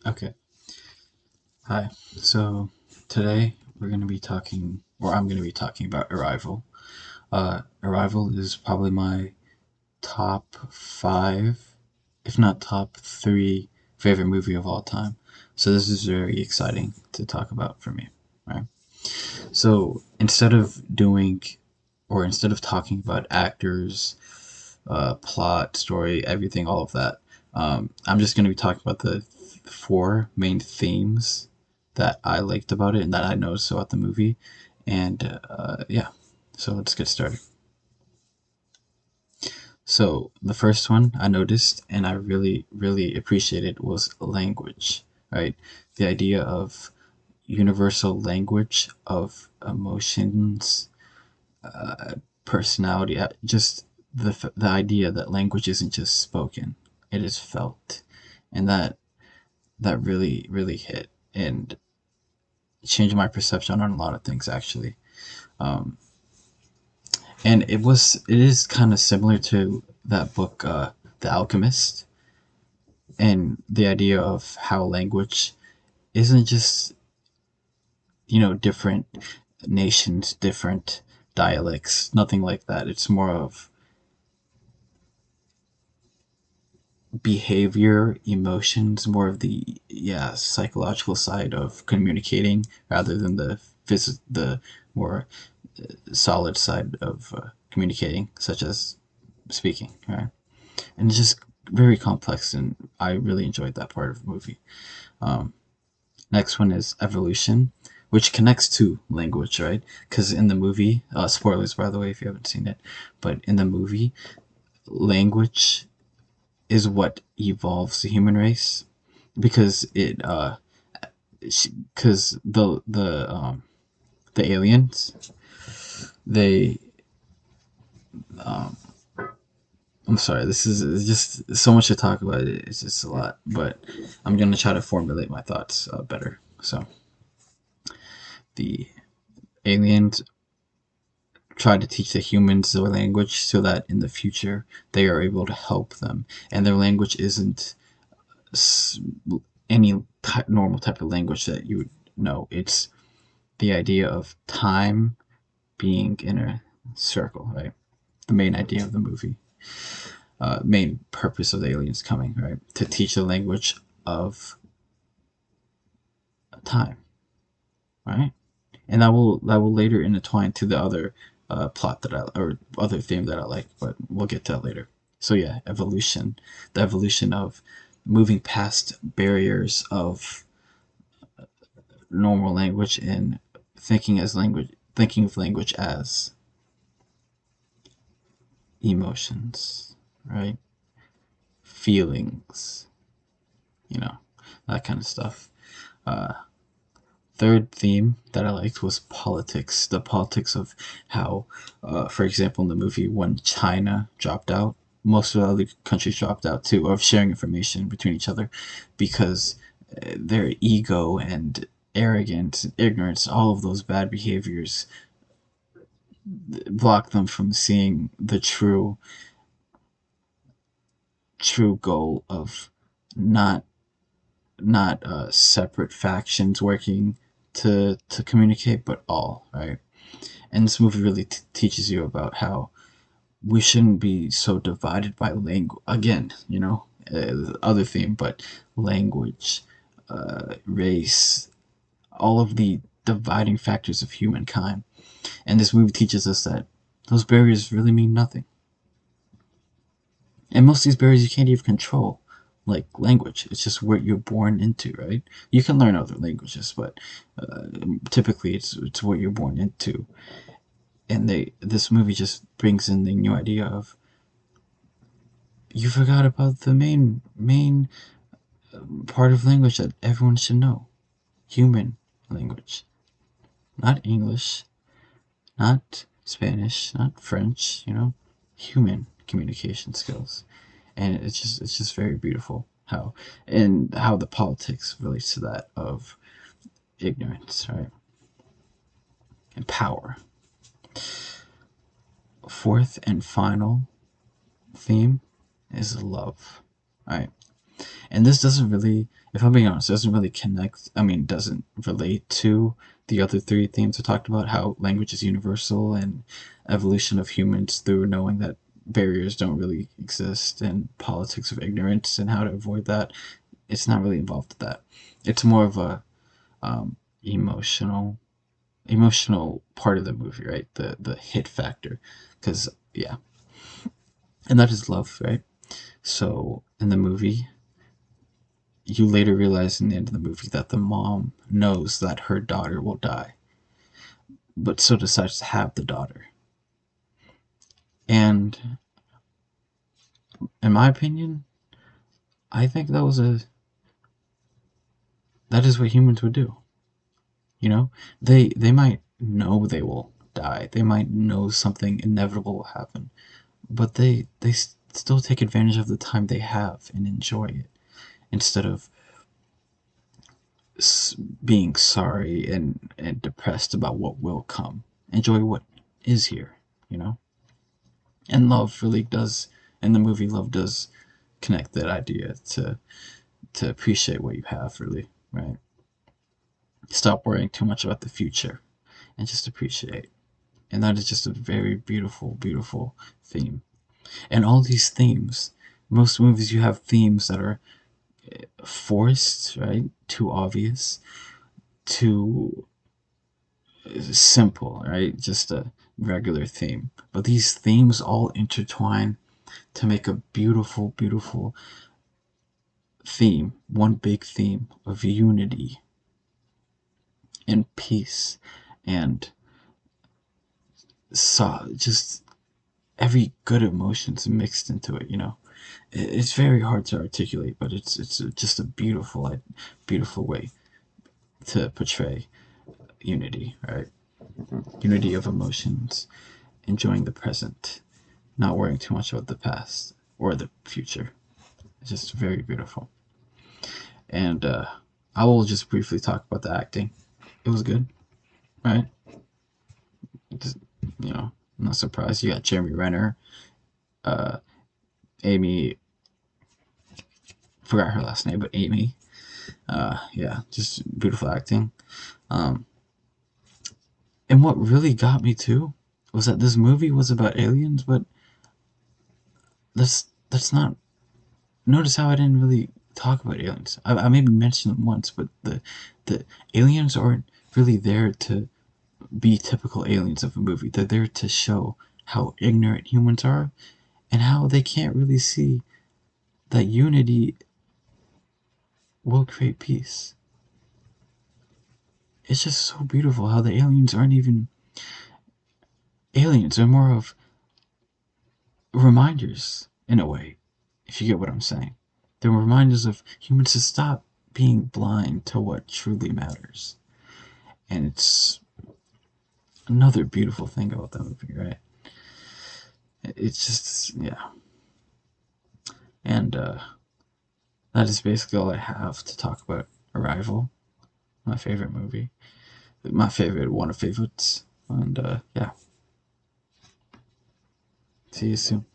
Okay. Hi. So today we're going to be talking, or I'm going to be talking about Arrival. Arrival is probably my top five, if not top three, favorite movie of all time. So this is very exciting to talk about for me, right? So instead of talking about actors, plot, story, everything, all of that. I'm just going to be talking about the four main themes that I liked about it and that I noticed about the movie. And yeah, so let's get started. So the first one I noticed and I really, really appreciated was language, right? The idea of universal language of emotions, personality, just the idea that language isn't just spoken, it is felt, and that really really hit and changed my perception on a lot of things actually. Um, and it is kind of similar to that book, The Alchemist, and the idea of how language isn't just different nations, different dialects, nothing like that. It's more of behavior, emotions, more of the psychological side of communicating rather than the more solid side of communicating, such as speaking, right? And it's just very complex, and I really enjoyed that part of the movie. Um, Next one is evolution, which connects to language, right? Because in the movie, spoilers by the way if you haven't seen it, but in the movie, language is what evolves the human race because it because the aliens, they um I'm sorry, this is just so much to talk about. It's just a lot, but I'm gonna try to formulate my thoughts better. So the aliens try to teach the humans their language so that in the future they are able to help them, and their language isn't any normal type of language that you would know. It's the idea of time being in a circle, right? The main idea of the movie, main purpose of the aliens coming, right? To teach the language of time, right? And that will later intertwine to the other plot that I or other theme that I like, but we'll get to that later. So yeah, evolution, the evolution of moving past barriers of normal language and thinking of language as emotions, right? Feelings, you know, that kind of stuff. Uh, Third theme that I liked was politics. The politics of how, for example, in the movie, when China dropped out, most of the other countries dropped out too, of sharing information between each other because their ego and arrogance, ignorance, all of those bad behaviors block them from seeing the true goal of not separate factions working to communicate, but all right. And this movie really teaches you about how we shouldn't be so divided by language. Again, other theme, but language, race, all of the dividing factors of humankind. And this movie teaches us that those barriers really mean nothing. And most of these barriers you can't even control, like language. It's just what you're born into, right? You can learn other languages, but uh, typically it's what you're born into. And this movie just brings in the new idea of you forgot about the main part of language that everyone should know: human language, not English, not Spanish, not French. Human communication skills, and it's just very beautiful how the politics relates to that of ignorance, right, and power. Fourth and final theme is love, right? And this doesn't really, if I'm being honest, doesn't really connect, I mean, doesn't relate to the other three themes I talked about, how language is universal and evolution of humans through knowing that barriers don't really exist and politics of ignorance and how to avoid that. It's not really involved with that. It's more of a um, emotional emotional part of the movie, right? The hit factor, because yeah, and that is love, right? So in the movie, you later realize in the end of the movie that the mom knows that her daughter will die, but still decides to have the daughter. And in my opinion, I think that is what humans would do. You know, they might know they will die. They might know something inevitable will happen, but they still take advantage of the time they have and enjoy it instead of being sorry and depressed about what will come. Enjoy what is here, you know? And love really does, in the movie, love does connect that idea to appreciate what you have, really, right? Stop worrying too much about the future and just appreciate. And that is just a very beautiful, beautiful theme. And all these themes, most movies you have themes that are forced, right? Too obvious, too simple, right? Just a regular theme. But these themes all intertwine to make a beautiful, beautiful theme, one big theme of unity and peace and just every good emotions mixed into it, you know. It's very hard to articulate, but it's just a beautiful, like, beautiful way to portray unity, right? Unity of emotions, enjoying the present, not worrying too much about the past or the future. It's just very beautiful. And I will just briefly talk about the acting. It was good, right? Just, you know, I'm not surprised. You got Jeremy Renner, uh, Amy, forgot her last name, but Amy. Yeah, just beautiful acting. Um, and what really got me too was that this movie was about aliens, but that's not. Notice how I didn't really talk about aliens. I maybe mentioned them once, but the aliens aren't really there to be typical aliens of a movie. They're there to show how ignorant humans are and how they can't really see that unity will create peace. It's just so beautiful how the aliens aren't even aliens. They're more of reminders, in a way, if you get what I'm saying. They're reminders of humans to stop being blind to what truly matters. And it's another beautiful thing about that movie, right? It's just, yeah. And that is basically all I have to talk about Arrival, my favorite movie, my favorite, one of favorites. And yeah, see you soon.